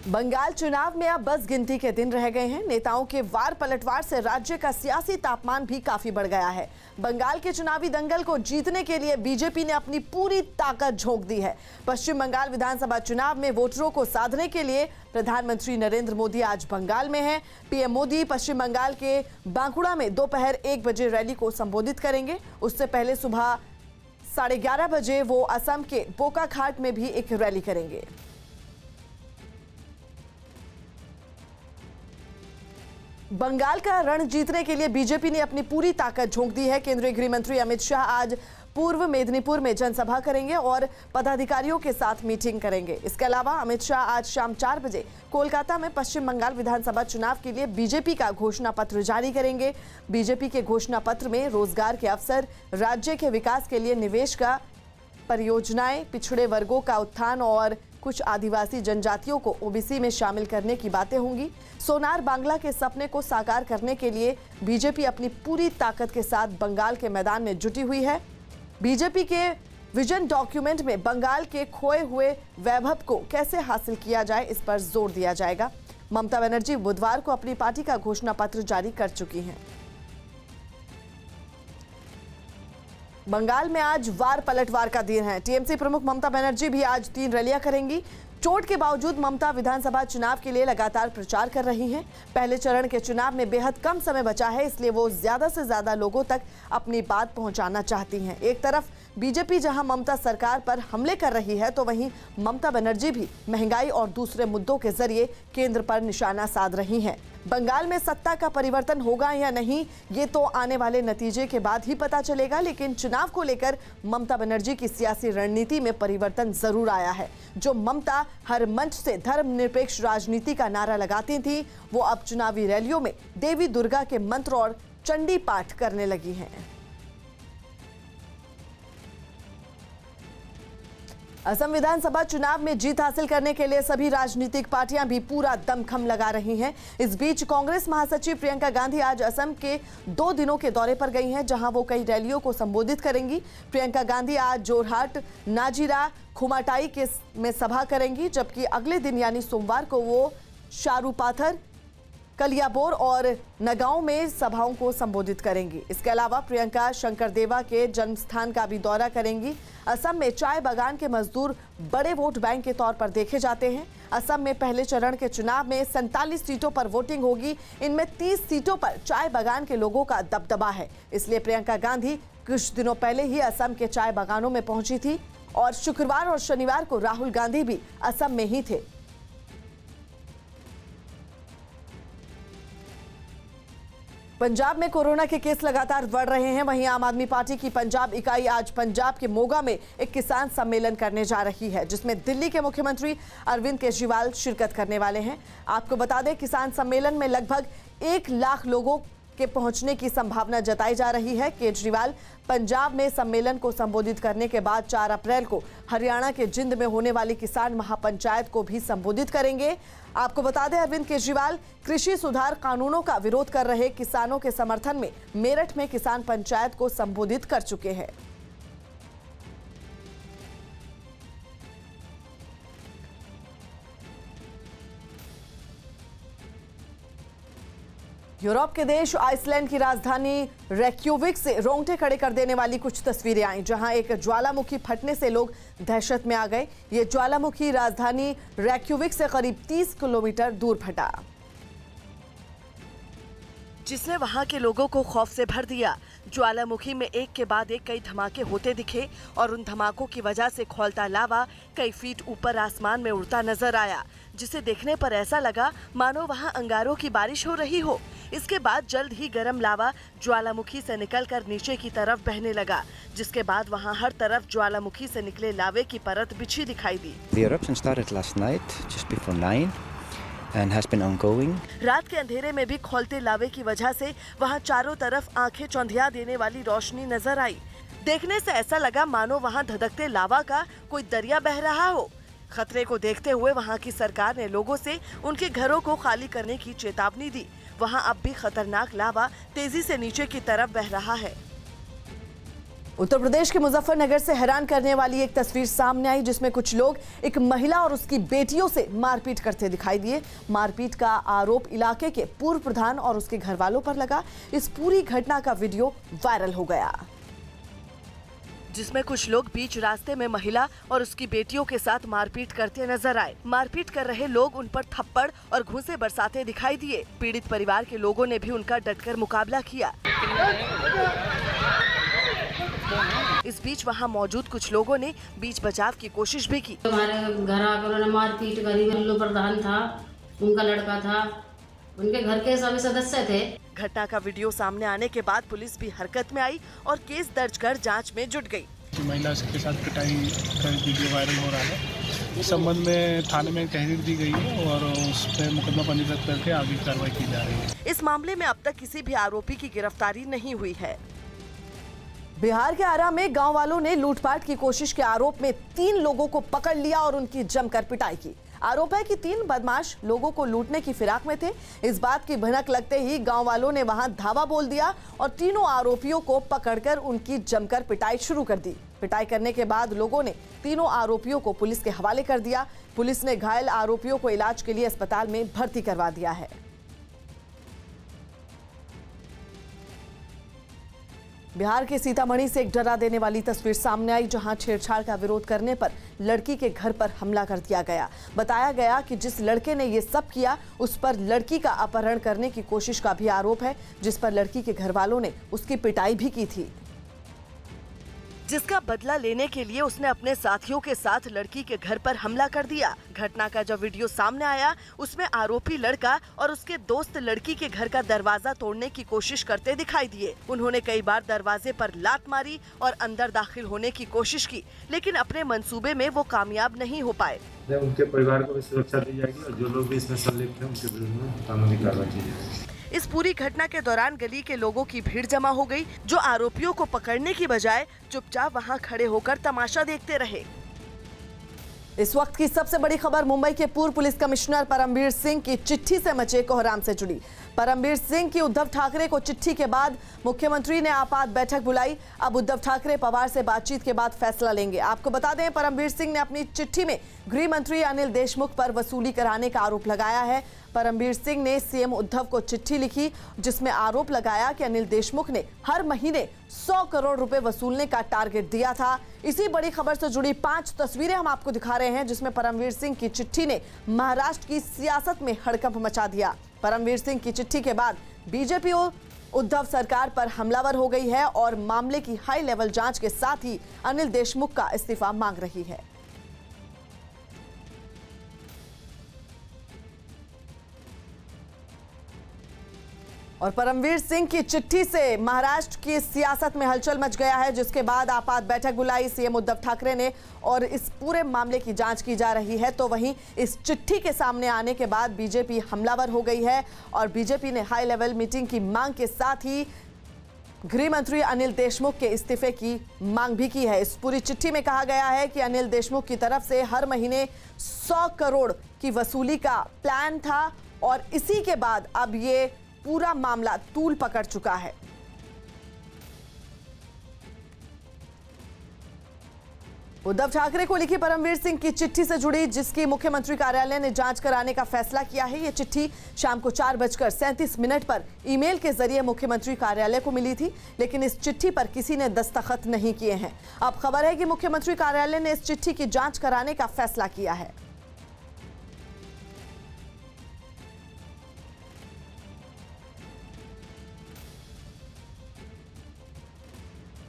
बंगाल चुनाव में अब बस गिनती के दिन रह गए हैं। नेताओं के वार पलटवार से राज्य का सियासी तापमान भी काफी बढ़ गया है। बंगाल के चुनावी दंगल को जीतने के लिए बीजेपी ने अपनी पूरी ताकत झोंक दी है। पश्चिम बंगाल विधानसभा चुनाव में वोटरों को साधने के लिए प्रधानमंत्री नरेंद्र मोदी आज बंगाल में हैं। पीएम मोदी पश्चिम बंगाल के बांकुड़ा में दोपहर 1 बजे रैली को संबोधित करेंगे। उससे पहले सुबह 11:30 बजे वो असम के बोकाखाट में भी एक रैली करेंगे। बंगाल का रण जीतने के लिए बीजेपी ने अपनी पूरी ताकत झोंक दी है। केंद्रीय गृह मंत्री अमित शाह आज पूर्व मेदिनीपुर में जनसभा करेंगे और पदाधिकारियों के साथ मीटिंग करेंगे। इसके अलावा अमित शाह आज शाम 4 बजे कोलकाता में पश्चिम बंगाल विधानसभा चुनाव के लिए बीजेपी का घोषणा पत्र जारी करेंगे। बीजेपी के घोषणा पत्र में रोजगार के अवसर, राज्य के विकास के लिए निवेश का परियोजनाएं, पिछड़े वर्गों का उत्थान और कुछ आदिवासी जनजातियों को ओबीसी में शामिल करने की बातें होंगी। सोनार बांग्ला के सपने को साकार करने के लिए बीजेपी अपनी पूरी ताकत के साथ बंगाल के मैदान में जुटी हुई है। बीजेपी के विजन डॉक्यूमेंट में बंगाल के खोए हुए वैभव को कैसे हासिल किया जाए, इस पर जोर दिया जाएगा। ममता बनर्जी बुधवार को अपनी पार्टी का घोषणा पत्र जारी कर चुकी हैं। बंगाल में आज वार पलटवार का दिन है। टीएमसी प्रमुख ममता बनर्जी भी आज 3 रैलियां करेंगी। चोट के बावजूद ममता विधानसभा चुनाव के लिए लगातार प्रचार कर रही हैं। पहले चरण के चुनाव में बेहद कम समय बचा है, इसलिए वो ज्यादा से ज्यादा लोगों तक अपनी बात पहुंचाना चाहती हैं। एक तरफ बीजेपी जहां ममता सरकार पर हमले कर रही है, तो वहीं ममता बनर्जी भी महंगाई और दूसरे मुद्दों के जरिए केंद्र पर निशाना साध रही हैं। बंगाल में सत्ता का परिवर्तन होगा या नहीं, ये तो आने वाले नतीजे के बाद ही पता चलेगा, लेकिन चुनाव को लेकर ममता बनर्जी की सियासी रणनीति में परिवर्तन जरूर आया है। जो ममता हर मंच से धर्मनिरपेक्ष राजनीति का नारा लगाती थी, वो अब चुनावी रैलियों में देवी दुर्गा के मंत्र और चंडी पाठ करने लगी हैं। असम विधानसभा चुनाव में जीत हासिल करने के लिए सभी राजनीतिक पार्टियां भी पूरा दमखम लगा रही हैं। इस बीच कांग्रेस महासचिव प्रियंका गांधी आज असम के 2 दिनों के दौरे पर गई हैं, जहां वो कई रैलियों को संबोधित करेंगी। प्रियंका गांधी आज जोरहाट, नाजिरा, खुमाटाई में सभा करेंगी, जबकि अगले दिन यानी सोमवार को वो शारूपाथर, कलियाबोर और नगांव में सभाओं को संबोधित करेंगी। इसके अलावा प्रियंका शंकरदेवा के जन्मस्थान का भी दौरा करेंगी। असम में चाय बागान के मजदूर बड़े वोट बैंक के तौर पर देखे जाते हैं। असम में पहले चरण के चुनाव में 47 सीटों पर वोटिंग होगी। इनमें 30 सीटों पर चाय बागान के लोगों का दबदबा है। इसलिए प्रियंका गांधी कुछ दिनों पहले ही असम के चाय बागानों में पहुंची थी और शुक्रवार और शनिवार को राहुल गांधी भी असम में ही थे। पंजाब में कोरोना के केस लगातार बढ़ रहे हैं। वहीं आम आदमी पार्टी की पंजाब इकाई आज पंजाब के मोगा में एक किसान सम्मेलन करने जा रही है, जिसमें दिल्ली के मुख्यमंत्री अरविंद केजरीवाल शिरकत करने वाले हैं। आपको बता दें, किसान सम्मेलन में लगभग 1 लाख लोगों के पहुंचने की संभावना जताई जा रही है। केजरीवाल पंजाब में सम्मेलन को संबोधित करने के बाद 4 अप्रैल को हरियाणा के जिंद में होने वाली किसान महापंचायत को भी संबोधित करेंगे। आपको बता दें, अरविंद केजरीवाल कृषि सुधार कानूनों का विरोध कर रहे किसानों के समर्थन में मेरठ में किसान पंचायत को संबोधित कर चुके हैं। यूरोप के देश आइसलैंड की राजधानी रेक्यूविक से रोंगटे खड़े कर देने वाली कुछ तस्वीरें आई, जहां एक ज्वालामुखी फटने से लोग दहशत में आ गए। ये ज्वालामुखी राजधानी रेक्यूविक से करीब 30 किलोमीटर दूर फटा, जिसने वहां के लोगों को खौफ से भर दिया। ज्वालामुखी में एक के बाद एक कई धमाके होते दिखे और उन धमाकों की वजह से खौलता लावा कई फीट ऊपर आसमान में उड़ता नजर आया, जिसे देखने पर ऐसा लगा मानो वहां अंगारों की बारिश हो रही हो। इसके बाद जल्द ही गर्म लावा ज्वालामुखी से निकलकर नीचे की तरफ बहने लगा, जिसके बाद वहां हर तरफ ज्वालामुखी से निकले लावे की परत बिछी दिखाई दी। The eruption started last night just before 9 and has been ongoing. रात के अंधेरे में भी खौलते लावे की वजह से वहां चारों तरफ आंखें चौंधिया देने वाली रोशनी नजर आई। देखने से ऐसा लगा मानो वहां धधकते लावा का कोई दरिया बह रहा हो। खतरे को देखते हुए वहां की सरकार ने लोगों से उनके घरों को खाली करने की चेतावनी दी। वहां अब भी खतरनाक लावा तेजी से नीचे की तरफ बह रहा है। उत्तर प्रदेश के मुजफ्फरनगर से हैरान करने वाली एक तस्वीर सामने आई, जिसमें कुछ लोग एक महिला और उसकी बेटियों से मारपीट करते दिखाई दिए। मारपीट का आरोप इलाके के पूर्व प्रधान और उसके घर वालों पर लगा। इस पूरी घटना का वीडियो वायरल हो गया, जिसमें कुछ लोग बीच रास्ते में महिला और उसकी बेटियों के साथ मारपीट करते नजर आए। मारपीट कर रहे लोग उन पर थप्पड़ और घूंसे बरसाते दिखाई दिए। पीड़ित परिवार के लोगों ने भी उनका डटकर मुकाबला किया। इस बीच वहां मौजूद कुछ लोगों ने बीच बचाव की कोशिश भी की। हमारे घर आकर उन्होंने मारपीट करी। मल्लू प्रधान था, उनका लड़का था, उनके घर के सभी सदस्य थे। घटना का वीडियो सामने आने के बाद पुलिस भी हरकत में आई और केस दर्ज कर जांच में जुट गई। महिला के साथ पिटाई का वीडियो वायरल हो रहा है। इस संबंध में थाने में तहरीर दी गई है और उस पर मुकदमा पंजीकृत करके आगे कार्रवाई की जा रही है। इस मामले में अब तक किसी भी आरोपी की गिरफ्तारी नहीं हुई है। बिहार के आरा में गांव वालों ने लूटपाट की कोशिश के आरोप में 3 लोगों को पकड़ लिया और उनकी जमकर पिटाई की। आरोप है कि 3 बदमाश लोगों को लूटने की फिराक में थे। इस बात की भनक लगते ही गांव वालों ने वहां धावा बोल दिया और तीनों आरोपियों को पकड़कर उनकी जमकर पिटाई शुरू कर दी। पिटाई करने के बाद लोगों ने तीनों आरोपियों को पुलिस के हवाले कर दिया। पुलिस ने घायल आरोपियों को इलाज के लिए अस्पताल में भर्ती करवा दिया है। बिहार के सीतामढ़ी से एक डरा देने वाली तस्वीर सामने आई, जहां छेड़छाड़ का विरोध करने पर लड़की के घर पर हमला कर दिया गया। बताया गया कि जिस लड़के ने ये सब किया उस पर लड़की का अपहरण करने की कोशिश का भी आरोप है, जिस पर लड़की के घर वालों ने उसकी पिटाई भी की थी, जिसका बदला लेने के लिए उसने अपने साथियों के साथ लड़की के घर पर हमला कर दिया। घटना का जब वीडियो सामने आया उसमें आरोपी लड़का और उसके दोस्त लड़की के घर का दरवाजा तोड़ने की कोशिश करते दिखाई दिए। उन्होंने कई बार दरवाजे पर लात मारी और अंदर दाखिल होने की कोशिश की, लेकिन अपने मंसूबे में वो कामयाब नहीं हो पाए। उनके परिवार को भी सुरक्षा दी जाएगी और जो लोग भी इसमें संलिप्त हैं उनके विरुद्ध में कानूनी कार्रवाई की जाएगी। इस पूरी घटना के दौरान गली के लोगों की भीड़ जमा हो गई, जो आरोपियों को पकड़ने की बजाय चुपचाप वहां खड़े होकर तमाशा देखते रहे। इस वक्त की सबसे बड़ी खबर मुंबई के पूर्व पुलिस कमिश्नर परमवीर सिंह की चिट्ठी से मचे कोहराम से जुड़ी। परमवीर सिंह की उद्धव ठाकरे को चिट्ठी के बाद मुख्यमंत्री ने आपात बैठक बुलाई। अब उद्धव ठाकरे पवार से बातचीत के बाद फैसला लेंगे। आपको बता दें, परमवीर सिंह ने अपनी चिट्ठी में गृह मंत्री अनिल देशमुख पर वसूली कराने का आरोप लगाया है। परमवीर सिंह ने सीएम उद्धव को चिट्ठी लिखी, जिसमें आरोप लगाया कि अनिल देशमुख ने हर महीने 100 करोड़ रुपए वसूलने का टारगेट दिया था। इसी बड़ी खबर से जुड़ी 5 तस्वीरें हम आपको दिखा रहे हैं, जिसमें परमवीर सिंह की चिट्ठी ने महाराष्ट्र की सियासत में हड़कंप मचा दिया। परमवीर सिंह की चिट्ठी के बाद बीजेपी उद्धव सरकार पर हमलावर हो गई है और मामले की हाई लेवल जांच के साथ ही अनिल देशमुख का इस्तीफा मांग रही है। और परमवीर सिंह की चिट्ठी से महाराष्ट्र की सियासत में हलचल मच गया है, जिसके बाद आपात बैठक बुलाई सीएम उद्धव ठाकरे ने और इस पूरे मामले की जांच की जा रही है। तो वहीं इस चिट्ठी के सामने आने के बाद बीजेपी हमलावर हो गई है और बीजेपी ने हाई लेवल मीटिंग की मांग के साथ ही गृह मंत्री अनिल देशमुख के इस्तीफे की मांग भी की है। इस पूरी चिट्ठी में कहा गया है कि अनिल देशमुख की तरफ से हर महीने 100 करोड़ की वसूली का प्लान था और इसी के बाद अब ये पूरा मामला तूल पकड़ चुका है। उद्धव ठाकरे को लिखी परमवीर सिंह की चिट्ठी से जुड़ी, जिसकी मुख्यमंत्री कार्यालय ने जांच कराने का फैसला किया है। यह चिट्ठी शाम को 4:37 पर ईमेल के जरिए मुख्यमंत्री कार्यालय को मिली थी, लेकिन इस चिट्ठी पर किसी ने दस्तखत नहीं किए हैं। अब खबर है कि मुख्यमंत्री कार्यालय ने इस चिट्ठी की जांच कराने का फैसला किया है।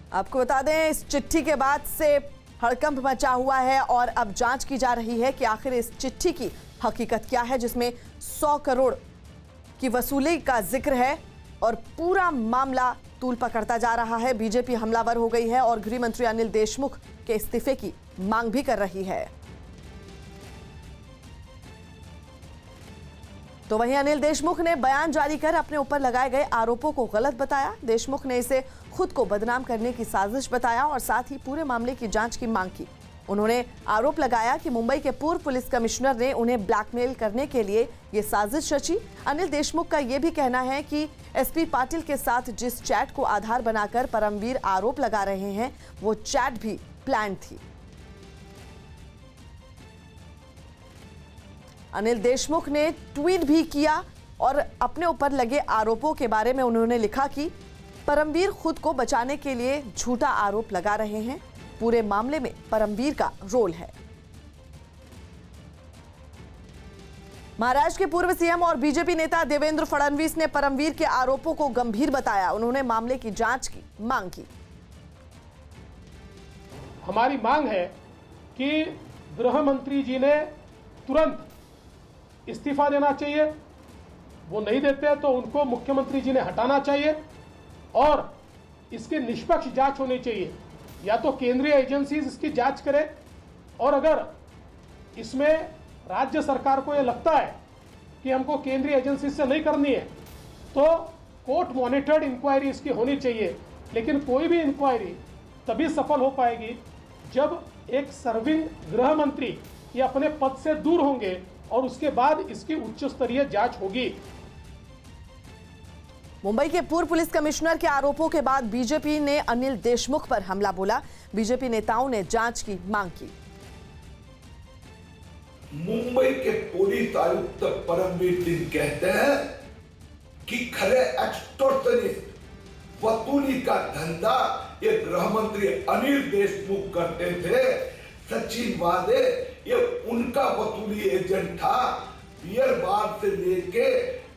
आपको बता दें, इस चिट्ठी के बाद से हड़कंप मचा हुआ है और अब जांच की जा रही है कि आखिर इस चिट्ठी की हकीकत क्या है, जिसमें 100 करोड़ की वसूली का जिक्र है और पूरा मामला तूल पकड़ता जा रहा है। बीजेपी हमलावर हो गई है और गृह मंत्री अनिल देशमुख के इस्तीफे की मांग भी कर रही है। तो वहीं अनिल देशमुख ने बयान जारी कर अपने ऊपर लगाए गए आरोपों को गलत बताया। देशमुख ने इसे खुद को बदनाम करने की साजिश बताया और साथ ही पूरे मामले की जांच की मांग की। उन्होंने आरोप लगाया कि मुंबई के पूर्व पुलिस कमिश्नर ने उन्हें ब्लैकमेल करने के लिए ये साजिश रची। अनिल देशमुख का यह भी कहना है कि एसपी पाटिल के साथ जिस चैट को आधार बनाकर परमवीर आरोप लगा रहे हैं वो चैट भी प्लान थी। अनिल देशमुख ने ट्वीट भी किया और अपने ऊपर लगे आरोपों के बारे में उन्होंने लिखा कि परमवीर खुद को बचाने के लिए झूठा आरोप लगा रहे हैं। पूरे मामले में परमवीर का रोल है। महाराष्ट्र के पूर्व सीएम और बीजेपी नेता देवेंद्र फडणवीस ने परमवीर के आरोपों को गंभीर बताया। उन्होंने मामले की जांच की मांग की। हमारी मांग है कि गृह मंत्री जी ने तुरंत इस्तीफा देना चाहिए। वो नहीं देते तो उनको मुख्यमंत्री जी ने हटाना चाहिए और इसकी निष्पक्ष जांच होनी चाहिए। या तो केंद्रीय एजेंसीज इसकी जांच करे और अगर इसमें राज्य सरकार को यह लगता है कि हमको केंद्रीय एजेंसी से नहीं करनी है तो कोर्ट मॉनिटर्ड इंक्वायरी इसकी होनी चाहिए। लेकिन कोई भी इंक्वायरी तभी सफल हो पाएगी जब एक सर्विंग गृह मंत्री ये अपने पद से दूर होंगे और उसके बाद इसकी उच्च स्तरीय जांच होगी। मुंबई के पूर्व पुलिस कमिश्नर के आरोपों के बाद बीजेपी ने अनिल देशमुख पर हमला बोला। बीजेपी नेताओं ने जांच की मांग की। मुंबई के पुलिस आयुक्त परमवीर सिंह कहते हैं कि खरे एक्सटॉर्शनिस्ट वसूली का धंधा ये गृह मंत्री अनिल देशमुख करते थे। सचिन वादे ये उनका वसूली एजेंट था। बियर बार से लेके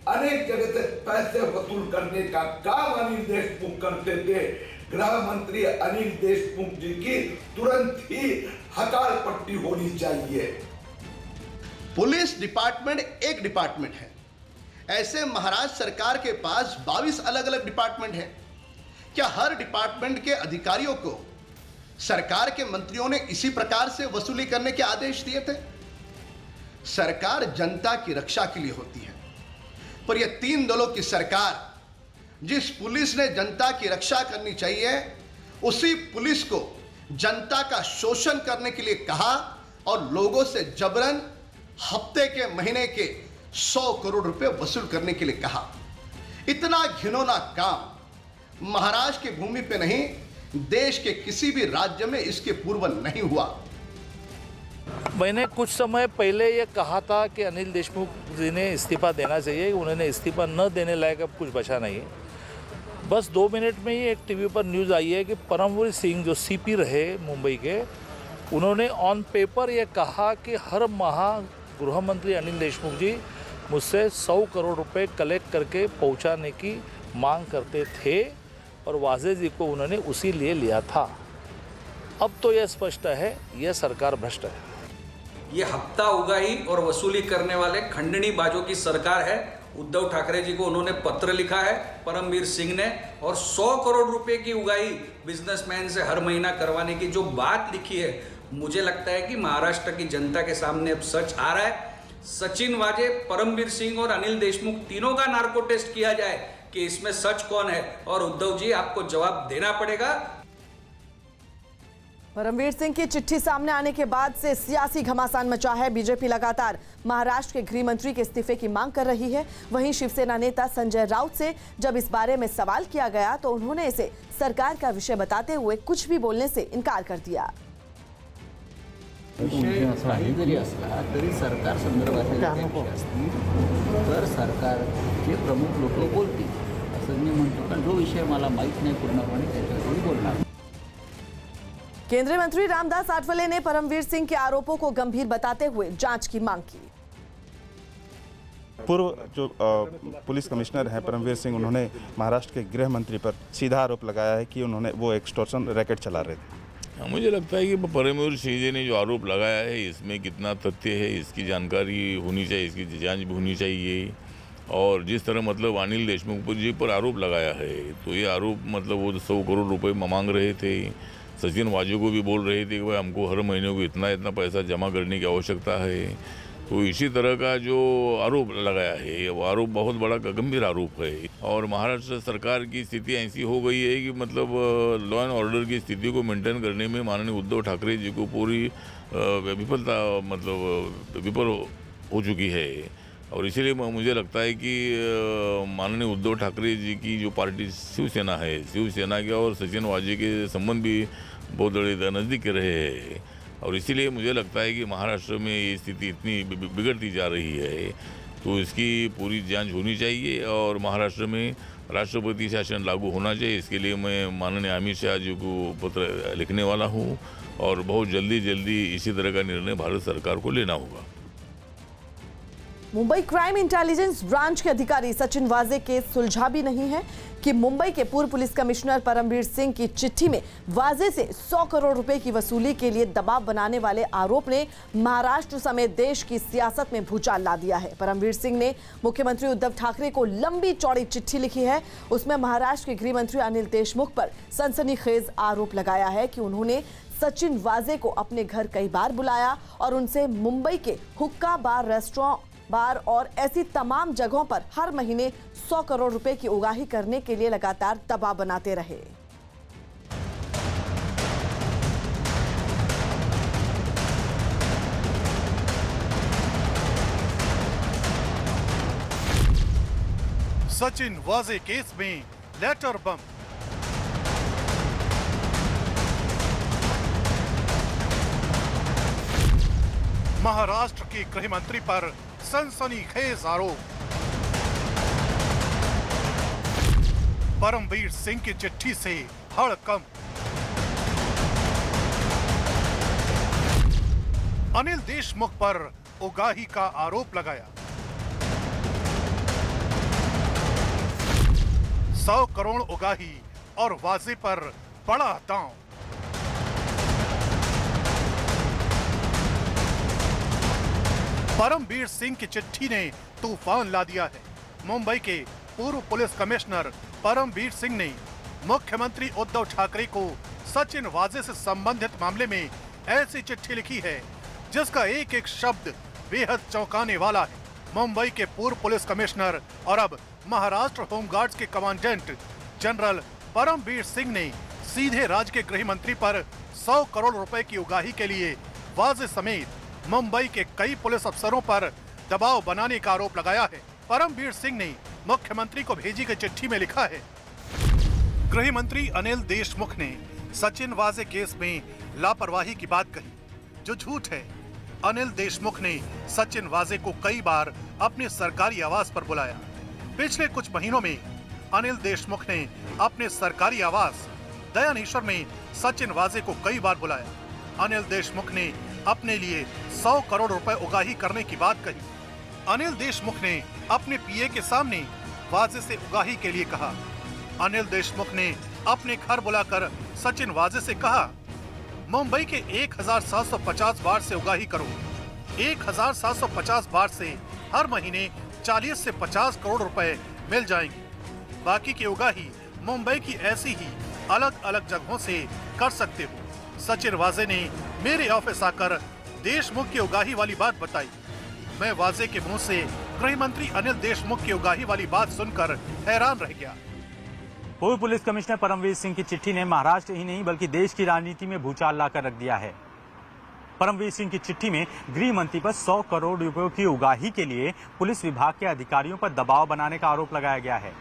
अनेक जगह से पैसे वसूल करने का काम अनिल देशमुख करते थे। गृह मंत्री अनिल देशमुख जी की तुरंत ही हड़ताल पट्टी होनी चाहिए। पुलिस डिपार्टमेंट एक डिपार्टमेंट है। ऐसे महाराष्ट्र सरकार के पास 22 अलग अलग डिपार्टमेंट हैं। क्या हर डिपार्टमेंट के अधिकारियों को सरकार के मंत्रियों ने इसी प्रकार से वसूली करने के आदेश दिए थे? सरकार जनता की रक्षा के लिए होती है, पर यह तीन दलों की सरकार जिस पुलिस ने जनता की रक्षा करनी चाहिए उसी पुलिस को जनता का शोषण करने के लिए कहा और लोगों से जबरन हफ्ते के महीने के 100 करोड़ रुपए वसूल करने के लिए कहा। इतना घिनौना काम महाराष्ट्र की भूमि पे नहीं, देश के किसी भी राज्य में इसके पूर्व नहीं हुआ। मैंने कुछ समय पहले ये कहा था कि अनिल देशमुख जी ने इस्तीफा देना चाहिए। उन्होंने इस्तीफा न देने लायक अब कुछ बचा नहीं है। बस 2 मिनट में ही एक टीवी पर न्यूज़ आई है कि परमवीर सिंह जो सीपी रहे मुंबई के, उन्होंने ऑन पेपर ये कहा कि हर माह गृह मंत्री अनिल देशमुख जी मुझसे 100 करोड़ रुपए कलेक्ट करके पहुंचाने की मांग करते थे और वाजे जी को उन्होंने उसी लिए लिया था। अब तो यह स्पष्ट है यह सरकार भ्रष्ट है। ये हफ्ता उगाही और वसूली करने वाले खंडनी बाजों की सरकार है। उद्धव ठाकरे जी को उन्होंने पत्र लिखा है परमवीर सिंह ने और 100 करोड़ रुपए की उगाही बिजनेसमैन से हर महीना करवाने की जो बात लिखी है, मुझे लगता है कि महाराष्ट्र की जनता के सामने अब सच आ रहा है। सचिन वाजे, परमवीर सिंह और अनिल देशमुख तीनों का नार्को टेस्ट किया जाए कि इसमें सच कौन है और उद्धव जी आपको जवाब देना पड़ेगा। परमवीर सिंह की चिट्ठी सामने आने के बाद से सियासी घमासान मचा है। बीजेपी लगातार महाराष्ट्र के गृह मंत्री के इस्तीफे की मांग कर रही है। वहीं शिवसेना नेता संजय राउत से जब इस बारे में सवाल किया गया तो उन्होंने इसे सरकार का विषय बताते हुए कुछ भी बोलने से इनकार कर दिया। विषय काही जरी असला तरी सरकार संदर्भातले तर सरकारचे प्रमुख लोक बोलतील असं मी म्हणतो, कारण जो विषय मला माहीत नाही पूर्णपणे त्याच्यावर बोलणार। केंद्रीय मंत्री रामदास आठवले ने परमवीर सिंह के आरोपों को गंभीर बताते हुए जांच की मांग की। पूर्व जो पुलिस कमिश्नर हैं परमवीर सिंह, उन्होंने महाराष्ट्र के गृह मंत्री पर सीधा आरोप लगाया है कि उन्होंने वो एक्सटॉर्शन रैकेट चला रहे थे। मुझे लगता है कि परमवीर सिंह जी ने जो आरोप लगाया है इसमें कितना तथ्य है इसकी जानकारी होनी चाहिए, इसकी जांच भी होनी चाहिए। और जिस तरह मतलब अनिल देशमुख जी पर आरोप लगाया है तो ये आरोप मतलब वो 100 करोड़ रुपए मांग रहे थे। सचिन वाजे को भी बोल रहे थे कि भाई हमको हर महीने को इतना पैसा जमा करने की आवश्यकता है। तो इसी तरह का जो आरोप लगाया है वो आरोप बहुत बड़ा गंभीर आरोप है। और महाराष्ट्र सरकार की स्थिति ऐसी हो गई है कि मतलब लॉ एंड ऑर्डर की स्थिति को मेंटेन करने में माननीय उद्धव ठाकरे जी को पूरी विफलता मतलब विफल हो चुकी है। और इसीलिए मुझे लगता है कि माननीय उद्धव ठाकरे जी की जो पार्टी शिवसेना है, शिवसेना के और सचिन वाजे के संबंध भी बहुत बड़े नज़दीक रहे हैं। और इसीलिए मुझे लगता है कि महाराष्ट्र में ये स्थिति इतनी बिगड़ती जा रही है, तो इसकी पूरी जांच होनी चाहिए और महाराष्ट्र में राष्ट्रपति शासन लागू होना चाहिए। इसके लिए मैं माननीय अमित शाह जी को पत्र लिखने वाला हूँ और बहुत जल्दी इसी तरह का निर्णय भारत सरकार को लेना होगा। मुंबई क्राइम इंटेलिजेंस ब्रांच के अधिकारी सचिन वाजे केस सुलझा भी नहीं है कि मुंबई के पूर्व पुलिस कमिश्नर परमवीर सिंह की चिट्ठी में वाजे से 100 करोड़ रुपए की वसूली के लिए दबाव बनाने वाले आरोप ने महाराष्ट्र समेत देश की सियासत में भूचाल ला दिया है। परमवीर सिंह ने मुख्यमंत्री उद्धव ठाकरे को लंबी चौड़ी चिट्ठी लिखी है। उसमें महाराष्ट्र के गृह मंत्री अनिल देशमुख पर सनसनीखेज आरोप लगाया है कि उन्होंने सचिन वाजे को अपने घर कई बार बुलाया और उनसे मुंबई के हुक्का बार, रेस्टोरेंट, बार और ऐसी तमाम जगहों पर हर महीने 100 करोड़ रुपए की उगाही करने के लिए लगातार दबाव बनाते रहे। सचिन वाजे केस में लेटर बम। महाराष्ट्र के गृह मंत्री पर सनसनीखेज आरोप। परमवीर सिंह की चिट्ठी से हड़कंप। अनिल देशमुख पर उगाही का आरोप लगाया। 100 करोड़ उगाही और वाजे पर बड़ा दांव। परमवीर सिंह की चिट्ठी ने तूफान ला दिया है। मुंबई के पूर्व पुलिस कमिश्नर परमवीर सिंह ने मुख्यमंत्री उद्धव ठाकरे को सचिन वाजे से संबंधित मामले में ऐसी चिट्ठी लिखी है जिसका एक एक शब्द बेहद चौंकाने वाला है। मुंबई के पूर्व पुलिस कमिश्नर और अब महाराष्ट्र होमगार्ड्स के कमांडेंट जनरल परमवीर सिंह ने सीधे राज्य के गृह मंत्री पर 100 करोड़ रुपए की उगाही के लिए वाजे समेत मुंबई के कई पुलिस अफसरों पर दबाव बनाने का आरोप लगाया है। परमवीर सिंह ने मुख्यमंत्री को भेजी गई चिट्ठी में लिखा है, गृह मंत्री अनिल देशमुख ने सचिन वाजे केस में लापरवाही की बात कही जो झूठ है। अनिल देशमुख ने सचिन वाजे को कई बार अपने सरकारी आवास पर बुलाया। पिछले कुछ महीनों में अनिल देशमुख ने अपने सरकारी आवास दयानेश्वर में सचिन वाजे को कई बार बुलाया। अनिल देशमुख ने अपने लिए 100 करोड़ रुपए उगाही करने की बात कही। अनिल देशमुख ने अपने पीए के सामने वाजे से उगाही के लिए कहा। अनिल देशमुख ने अपने घर बुलाकर सचिन वाजे से कहा, मुंबई के 1750 बार से उगाही करो। 1750 बार से हर महीने 40 से 50 करोड़ रुपए मिल जाएंगे। बाकी की उगाही मुंबई की ऐसी ही अलग अलग जगहों से कर सकते हो। सचिन वाजे ने मेरे ऑफिस आकर देशमुख की उगाही वाली बात बताई। मैं वाजे के मुंह से गृह मंत्री अनिल देशमुख की उगाही वाली बात सुनकर हैरान रह गया। पूर्व पुलिस कमिश्नर परमवीर सिंह की चिट्ठी ने महाराष्ट्र ही नहीं बल्कि देश की राजनीति में भूचाल लाकर रख दिया है। परमवीर सिंह की चिट्ठी में गृह मंत्री पर 100 करोड़ रुपयों की उगाही के लिए पुलिस विभाग के अधिकारियों पर दबाव बनाने का आरोप लगाया गया है।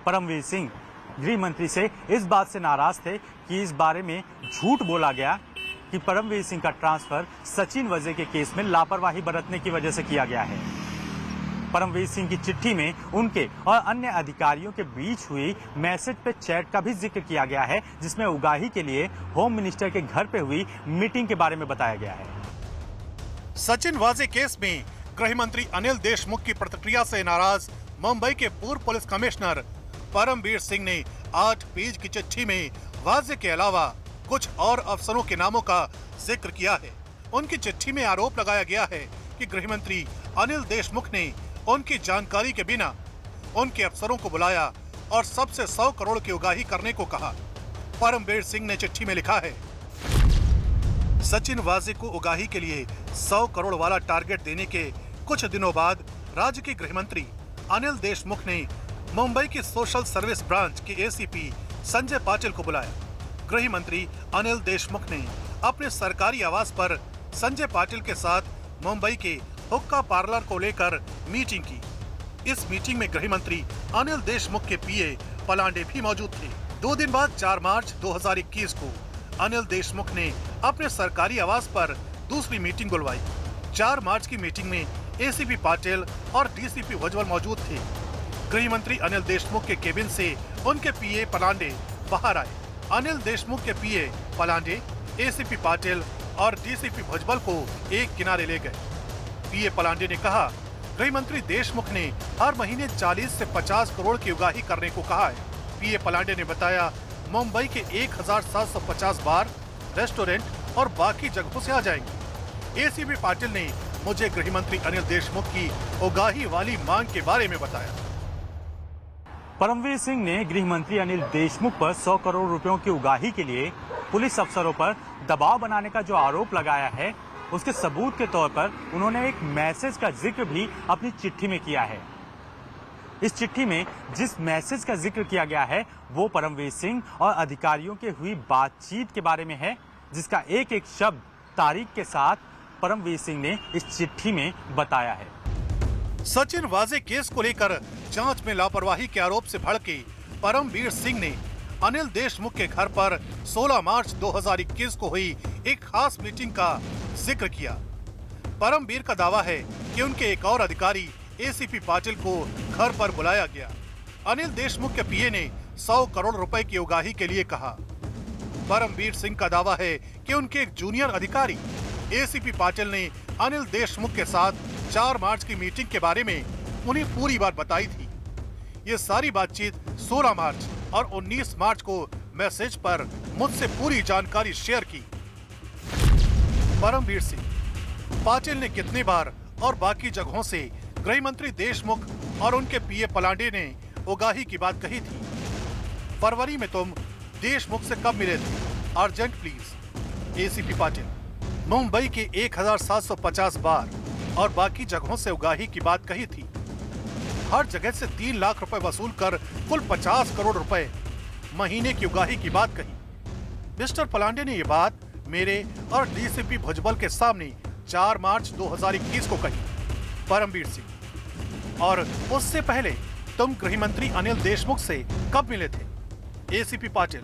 परमवीर सिंह गृह मंत्री से इस बात से नाराज थे कि इस बारे में झूठ बोला गया कि परमवीर सिंह का ट्रांसफर सचिन वाजे के केस में लापरवाही बरतने की वजह से किया गया है। परमवीर सिंह की चिट्ठी में उनके और अन्य अधिकारियों के बीच हुई मैसेज पे चैट का भी जिक्र किया गया है, जिसमें उगाही के लिए होम मिनिस्टर के घर पे हुई मीटिंग के बारे में बताया गया है। सचिन वाजे केस में गृह मंत्री अनिल देशमुख की प्रतिक्रिया से नाराज मुंबई के पूर्व पुलिस कमिश्नर परमवीर सिंह ने 8 पेज की चिट्ठी में वाजे के अलावा कुछ और अफसरों के नामों का जिक्र किया है। उनकी चिट्ठी में आरोप लगाया गया है कि गृह मंत्री अनिल देशमुख ने उनकी जानकारी के बिना उनके अफसरों को बुलाया और सबसे 100 करोड़ की उगाही करने को कहा। परमवीर सिंह ने चिट्ठी में लिखा है, सचिन वाजे को उगाही के लिए 100 करोड़ वाला टारगेट देने के कुछ दिनों बाद राज्य के गृह मंत्री अनिल देशमुख ने मुंबई की सोशल सर्विस ब्रांच के एसीपी संजय पाटिल को बुलाया। गृह मंत्री अनिल देशमुख ने अपने सरकारी आवास पर संजय पाटिल के साथ मुंबई के हुक्का पार्लर को लेकर मीटिंग की। इस मीटिंग में गृह मंत्री अनिल देशमुख के पीए पलांडे भी मौजूद थे। 2 दिन बाद 4 मार्च 2021 को अनिल देशमुख ने अपने सरकारी आवास पर दूसरी मीटिंग बुलवाई। 4 मार्च की मीटिंग में एसीपी पाटिल और डीसीपी भुजबल मौजूद थे। गृह मंत्री अनिल देशमुख के केबिन से उनके पीए पलांडे बाहर आए। अनिल देशमुख के पीए पलांडे एसीपी पाटिल और डीसीपी भुजबल को एक किनारे ले गए। पीए पलांडे ने कहा, गृह मंत्री देशमुख ने हर महीने 40 से 50 करोड़ की उगाही करने को कहा है। पीए पलांडे ने बताया, मुंबई के 1750 बार, रेस्टोरेंट और बाकी जगहों से आ जाएंगे। एसीपी पाटिल ने मुझे गृह मंत्री अनिल देशमुख की उगाही वाली मांग के बारे में बताया। परमवीर सिंह ने गृह मंत्री अनिल देशमुख पर 100 करोड़ रुपयों की उगाही के लिए पुलिस अफसरों पर दबाव बनाने का जो आरोप लगाया है, उसके सबूत के तौर पर उन्होंने एक मैसेज का जिक्र भी अपनी चिट्ठी में किया है। इस चिट्ठी में जिस मैसेज का जिक्र किया गया है वो परमवीर सिंह और अधिकारियों के हुई बातचीत के बारे में है, जिसका एक एक शब्द तारीख के साथ परमवीर सिंह ने इस चिट्ठी में बताया है। सचिन वाजे केस को लेकर जांच में लापरवाही के आरोप से भड़के परमवीर सिंह ने अनिल देशमुख के घर पर 16 मार्च 2021 को हुई एक खास मीटिंग का जिक्र किया। परमवीर का दावा है कि उनके एक और अधिकारी एसीपी पाटिल को घर पर बुलाया गया। अनिल देशमुख के पीए ने 100 करोड़ रुपए की उगाही के लिए कहा। परमवीर सिंह का दावा है कि उनके एक जूनियर अधिकारी एसीपी पाटिल ने अनिल देशमुख के साथ 4 मार्च की मीटिंग के बारे में उन्हें पूरी बात बताई थी। ये सारी बातचीत 16 मार्च और 19 मार्च को मैसेज पर मुझसे पूरी जानकारी शेयर की। परमवीर सिंह, पाटिल ने कितनी बार और बाकी जगहों से गृह मंत्री देशमुख और उनके पीए पलांडे ने उगाही की बात कही थी। फरवरी में तुम देशमुख से कब मिले थे? Urgent please. ACP Patil, Mumbai के 1750 बार और बाकी जगहों से उगाही की बात कही थी। हर जगह से 3 लाख रुपए वसूल कर कुल 50 करोड़ रुपए महीने की उगाही की बात कही। मिस्टर पलांडे ने ये बात मेरे और डीसीपी भुजबल के सामने 4 मार्च 2021 को कही। परमवीर सिंह, और उससे पहले तुम गृह मंत्री अनिल देशमुख से कब मिले थे? एसीपी पाटिल,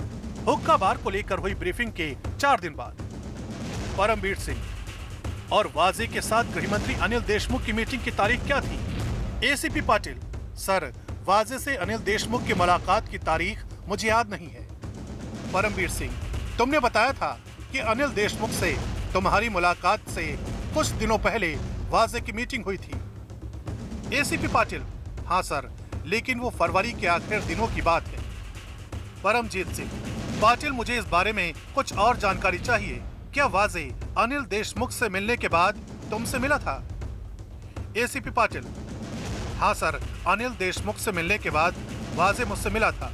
हुक्का बार को लेकर हुई ब्रीफिंग के 4 दिन बाद। परमवीर सिंह, और वाजे के साथ गृह मंत्री अनिल देशमुख की मीटिंग की तारीख क्या थी? एसीपी पाटिल, सर, वाजे से अनिल देशमुख की मुलाकात की तारीख मुझे याद नहीं है। परमवीर सिंह, तुमने बताया था कि अनिल देशमुख से तुम्हारी मुलाकात से कुछ दिनों पहले वाजे की मीटिंग हुई थी। एसीपी पाटिल, हाँ सर, लेकिन वो फरवरी के आखिर दिनों की बात है। परमजीत सिंह, पाटिल, मुझे इस बारे में कुछ और जानकारी चाहिए। क्या वाजे अनिल देशमुख से मिलने के बाद तुमसे मिला था? एसीपी पाटिल, हाँ सर, अनिल देशमुख से मिलने के बाद वाजे मुझसे मिला था।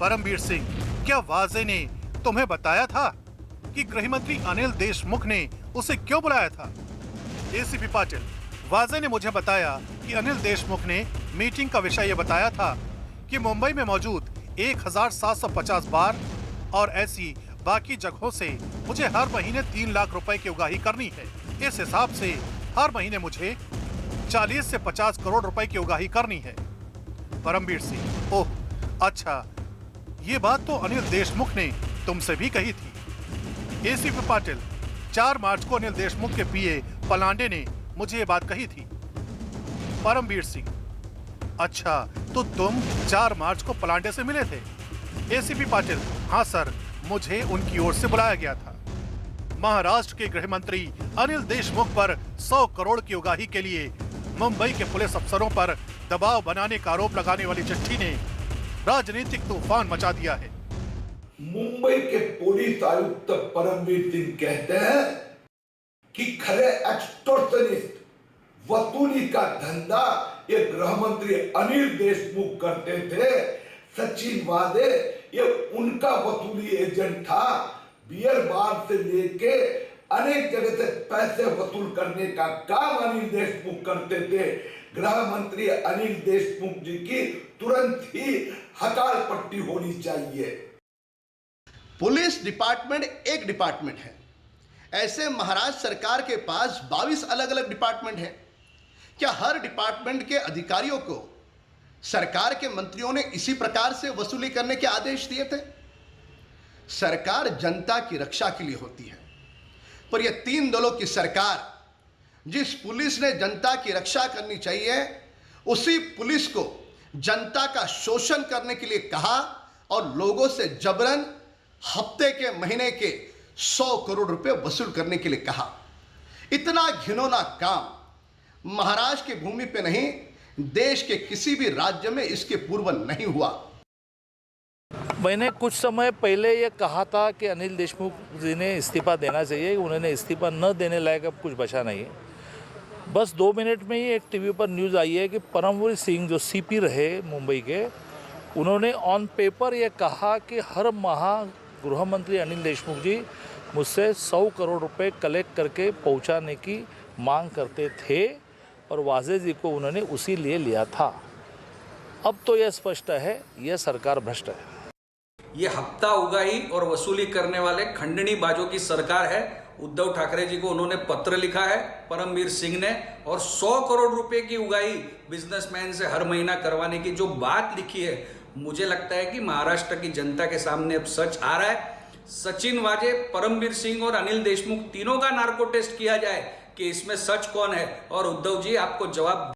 परमवीर सिंह, क्या वाजे ने तुम्हें बताया था कि गृह मंत्री अनिल देशमुख ने उसे क्यों बुलाया था? एसीपी पाटिल, वाजे ने मुझे बताया कि अनिल देशमुख ने मीटिंग का विषय यह बताया था कि मुंबई में मौजूद 1750 बार और ऐसी बाकी जगहों से मुझे हर महीने 3 लाख रुपए की उगाही करनी है। इस हिसाब से हर महीने मुझे 40 से 50 करोड़ रुपए की उगाही करनी है। परमवीर सिंह, ओह अच्छा, ये बात तो अनिल देशमुख ने तुमसे भी कही थी। एसीपी पाटिल, 4 मार्च को अनिल देशमुख के पीए पलांडे ने मुझे ये बात कही थी। परमवीर सिंह, अच्छा, तो तुम 4 मार्च को पलांडे से मिले थे? एसीपी पाटिल, हाँ सर, मुझे उनकी ओर से बुलाया गया था। महाराष्ट्र के गृह मंत्री अनिल देशमुख पर 100 करोड़ की उगाही के लिए मुंबई के पुलिस अफसरों पर दबाव बनाने का आरोप लगाने वाली चिट्ठी ने राजनीतिक तूफान मचा दिया है। मुंबई के पुलिस आयुक्त परमवीर सिंह कहते हैं कि खरे एक्सटॉर्शनिस्ट वसूली का धंधा ये गृह मंत्री अनिल देशमुख करते थे। सचिन वाजे ये उनका वसूली एजेंट था। बियर बार से लेके अनेक जगह से पैसे वसूल करने का काम अनिल देशमुख करते थे। गृह मंत्री अनिल देशमुख जी की तुरंत ही हड़ताल पट्टी होनी चाहिए। पुलिस डिपार्टमेंट एक डिपार्टमेंट है। ऐसे महाराष्ट्र सरकार के पास 22 अलग अलग डिपार्टमेंट हैं। क्या हर डिपार्टमेंट के अधिकारियों को सरकार के मंत्रियों ने इसी प्रकार से वसूली करने के आदेश दिए थे? सरकार जनता की रक्षा के लिए होती है, पर यह 3 दलों की सरकार, जिस पुलिस ने जनता की रक्षा करनी चाहिए, उसी पुलिस को जनता का शोषण करने के लिए कहा और लोगों से जबरन हफ्ते के महीने के 100 करोड़ रुपए वसूल करने के लिए कहा। इतना घिनौना काम महाराष्ट्र की भूमि पे नहीं, देश के किसी भी राज्य में इसके पूर्व नहीं हुआ। मैंने कुछ समय पहले ये कहा था कि अनिल देशमुख जी ने इस्तीफा देना चाहिए, उन्होंने इस्तीफा न देने लायक अब कुछ बचा नहीं है। बस 2 मिनट में ही एक टीवी पर न्यूज़ आई है कि परमवीर सिंह जो सीपी रहे मुंबई के, उन्होंने ऑन पेपर ये कहा कि हर माह गृह मंत्री अनिल देशमुख जी मुझसे 100 करोड़ रुपए कलेक्ट करके पहुंचाने की मांग करते थे और वाजे जी को उन्होंने उसी लिए लिया था। अब तो यह स्पष्ट है, यह सरकार भ्रष्ट है। ये हफ्ता उगाही और वसूली करने वाले खंडनी बाजों की सरकार है। उद्धव ठाकरे जी को उन्होंने पत्र लिखा है परमवीर सिंह ने, और 100 करोड़ रुपए की उगाही बिजनेसमैन से हर महीना करवाने की जो बात लिखी है, मुझे लगता है कि महाराष्ट्र की जनता के सामने अब सच आ रहा है। सचिन वाजे, परमवीर सिंह और अनिल देशमुख तीनों का नार्को टेस्ट किया जाए कि इसमें सच कौन है, और उद्धव जी आपको जवाब